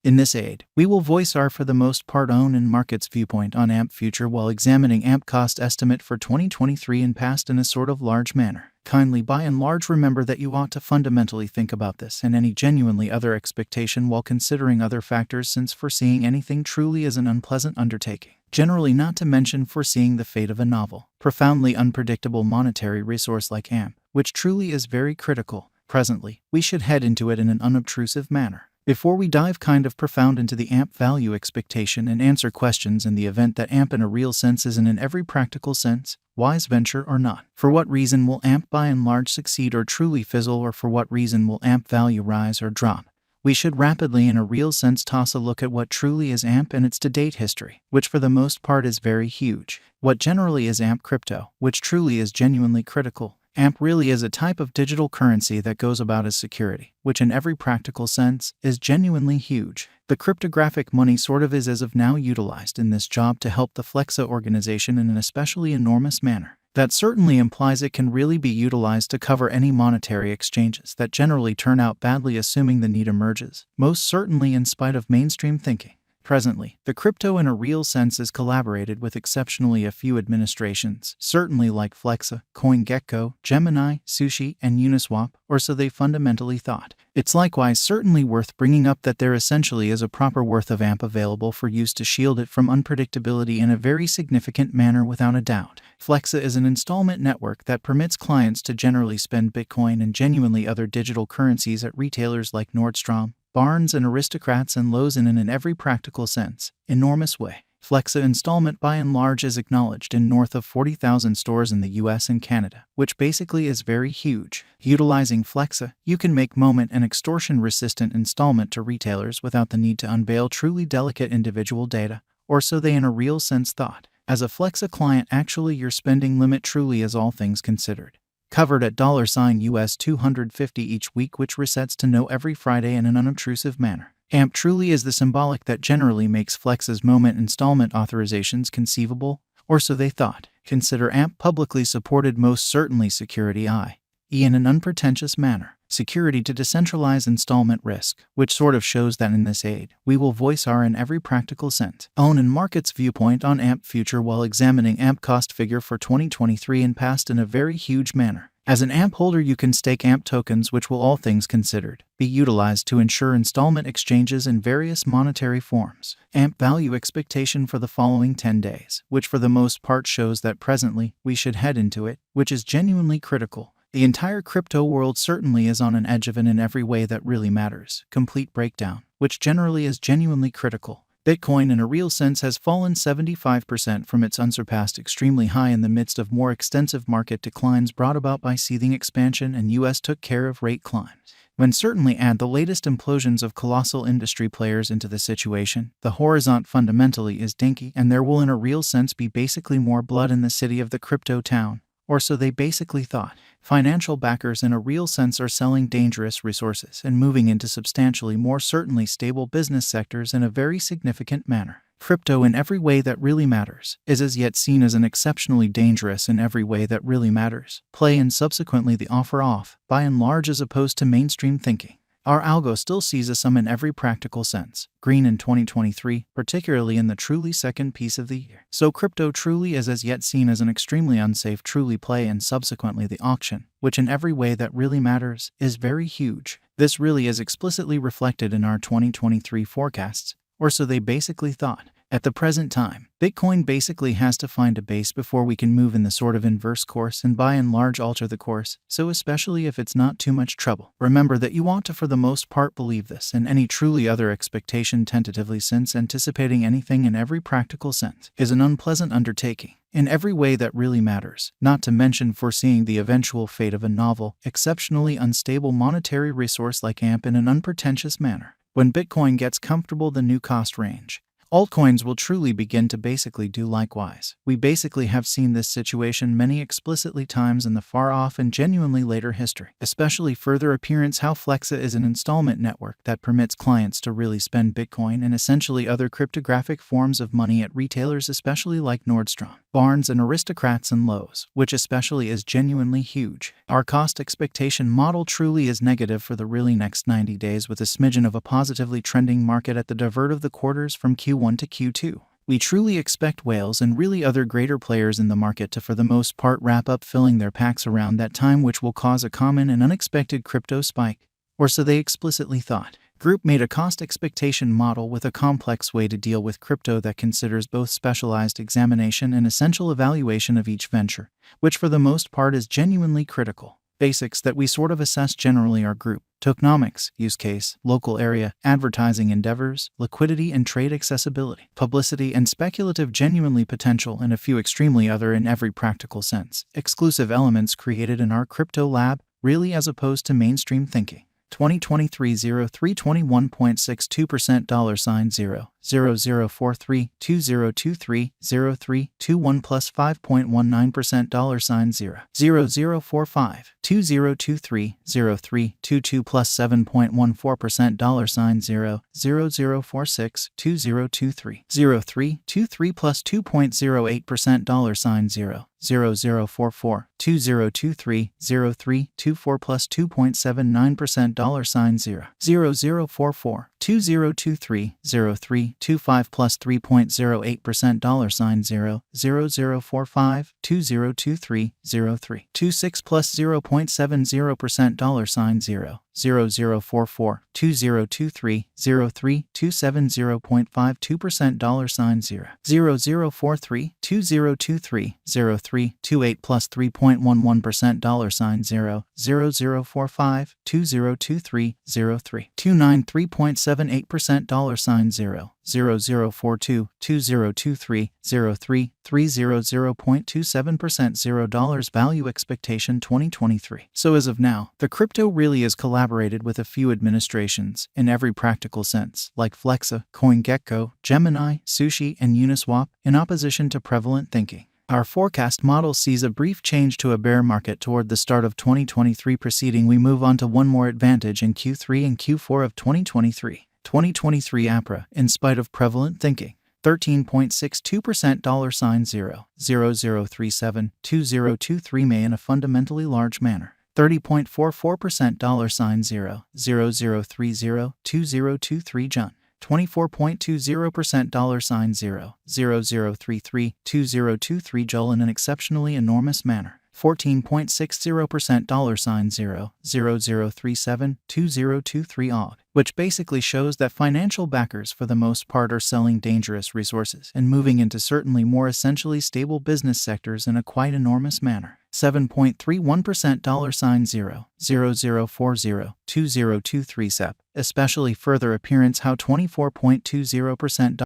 In this aid, we will voice our for the most part own and market's viewpoint on AMP future while examining AMP cost estimate for 2023 and past in a sort of large manner. Kindly by and large remember that you ought to fundamentally think about this and any genuinely other expectation while considering other factors, since foreseeing anything truly is an unpleasant undertaking. Generally, not to mention foreseeing the fate of a novel, profoundly unpredictable monetary resource like AMP, which truly is very critical. Presently, we should head into it in an unobtrusive manner. Before we dive kind of profound into the AMP value expectation and answer questions in the event that AMP in a real sense isn't in every practical sense, wise venture or not. For what reason will AMP by and large succeed or truly fizzle, or for what reason will AMP value rise or drop? We should rapidly in a real sense toss a look at what truly is AMP and its to-date history, which for the most part is very huge. What generally is AMP crypto, which truly is genuinely critical. AMP really is a type of digital currency that goes about as security, which in every practical sense is genuinely huge. The cryptographic money sort of is as of now utilized in this job to help the Flexa organization in an especially enormous manner. That certainly implies it can really be utilized to cover any monetary exchanges that generally turn out badly, assuming the need emerges, most certainly in spite of mainstream thinking. Presently, the crypto in a real sense is collaborated with exceptionally a few administrations, certainly like Flexa, CoinGecko, Gemini, Sushi, and Uniswap, or so they fundamentally thought. It's likewise certainly worth bringing up that there essentially is a proper worth of AMP available for use to shield it from unpredictability in a very significant manner without a doubt. Flexa is an installment network that permits clients to generally spend Bitcoin and genuinely other digital currencies at retailers like Nordstrom, Barnes and Aristocrats and Lowe's in an every practical sense, enormous way. Flexa installment by and large is acknowledged in north of 40,000 stores in the US and Canada, which basically is very huge. Utilizing Flexa, you can make moment and extortion-resistant installment to retailers without the need to unveil truly delicate individual data, or so they in a real sense thought. As a Flexa client, actually your spending limit truly is all things considered covered at $US 250 each week, which resets to no every Friday in an unobtrusive manner. AMP truly is the symbolic that generally makes Flexa's moment installment authorizations conceivable, or so they thought. Consider AMP publicly supported most certainly security i.e. in an unpretentious manner. Security to decentralized installment risk, which sort of shows that in this aid, we will voice our in every practical sense own and market's viewpoint on AMP future while examining AMP cost figure for 2023 and past in a very huge manner. As an AMP holder, you can stake AMP tokens, which will, all things considered, be utilized to ensure installment exchanges in various monetary forms. AMP value expectation for the following 10 days, which for the most part shows that presently we should head into it, which is genuinely critical. The entire crypto world certainly is on an edge of it in every way that really matters. Complete breakdown, which generally is genuinely critical. Bitcoin in a real sense has fallen 75% from its unsurpassed extremely high in the midst of more extensive market declines brought about by seething expansion and US took care of rate climbs. When certainly add the latest implosions of colossal industry players into the situation, the horizon fundamentally is dinky, and there will in a real sense be basically more blood in the city of the crypto town. Or so they basically thought. Financial backers in a real sense are selling dangerous resources and moving into substantially more certainly stable business sectors in a very significant manner. Crypto in every way that really matters is as yet seen as an exceptionally dangerous in every way that really matters play, and subsequently the offer off, by and large, as opposed to mainstream thinking. Our algo still sees a sum in every practical sense, green in 2023, particularly in the truly second piece of the year. So crypto truly is as yet seen as an extremely unsafe truly play, and subsequently the auction, which in every way that really matters, is very huge. This really is explicitly reflected in our 2023 forecasts, or so they basically thought. At the present time, Bitcoin basically has to find a base before we can move in the sort of inverse course and by and large alter the course, so especially if it's not too much trouble. Remember that you want to for the most part believe this and any truly other expectation tentatively, since anticipating anything in every practical sense is an unpleasant undertaking in every way that really matters, not to mention foreseeing the eventual fate of a novel, exceptionally unstable monetary resource like AMP in an unpretentious manner. When Bitcoin gets comfortable the new cost range, altcoins will truly begin to basically do likewise. We basically have seen this situation many explicitly times in the far-off and genuinely later history. Especially further appearance how Flexa is an installment network that permits clients to really spend Bitcoin and essentially other cryptographic forms of money at retailers especially like Nordstrom, Barnes and Aristocrats and Lowe's, which especially is genuinely huge. Our cost expectation model truly is negative for the really next 90 days with a smidgen of a positively trending market at the divert of the quarters from Q1 to Q2. We truly expect whales and really other greater players in the market to for the most part wrap up filling their packs around that time, which will cause a common and unexpected crypto spike. Or so they explicitly thought. Group made a cost expectation model with a complex way to deal with crypto that considers both specialized examination and essential evaluation of each venture, which for the most part is genuinely critical. Basics that we sort of assess generally are group, tokenomics, use case, local area, advertising endeavors, liquidity and trade accessibility, publicity and speculative genuinely potential, and a few extremely other in every practical sense. Exclusive elements created in our crypto lab, really as opposed to mainstream thinking. 2023 0321.62% $0 0043 2023 0321 plus 5.19% $0 0045 2023 0322 plus 7.14% $0 0046 2023 0323 plus 2.08% $0 0044 2023 0324 plus 2.79% $0 0044 2023 0325 plus 3.08% $0 0045 2023 0326 plus 0.70% $0 0044 2023 0327 0.52% $0 0043 2023 0328 plus 3.11% $0 0045 2023 0329 3.78% $0 0042 2023 0330 0.27% $0 value expectation 2023. So as of now, the crypto really is collaborated with a few administrations in every practical sense, like Flexa, CoinGecko, Gemini, Sushi, and Uniswap, in opposition to prevalent thinking. Our forecast model sees a brief change to a bear market toward the start of 2023. Preceding, we move on to one more advantage in Q3 and Q4 of 2023. 2023 APRA, in spite of prevalent thinking, 13.62% $0 0037 2023 May in a fundamentally large manner. 30.44% $0 0030 2023 June. 24.20% $0 0033 2023 Jul in an exceptionally enormous manner. 14.60% $0 0037 2023 AUG, which basically shows that financial backers for the most part are selling dangerous resources and moving into certainly more essentially stable business sectors in a quite enormous manner. 7.31% $0 0040 2023 SEP, especially further appearance how 24.20%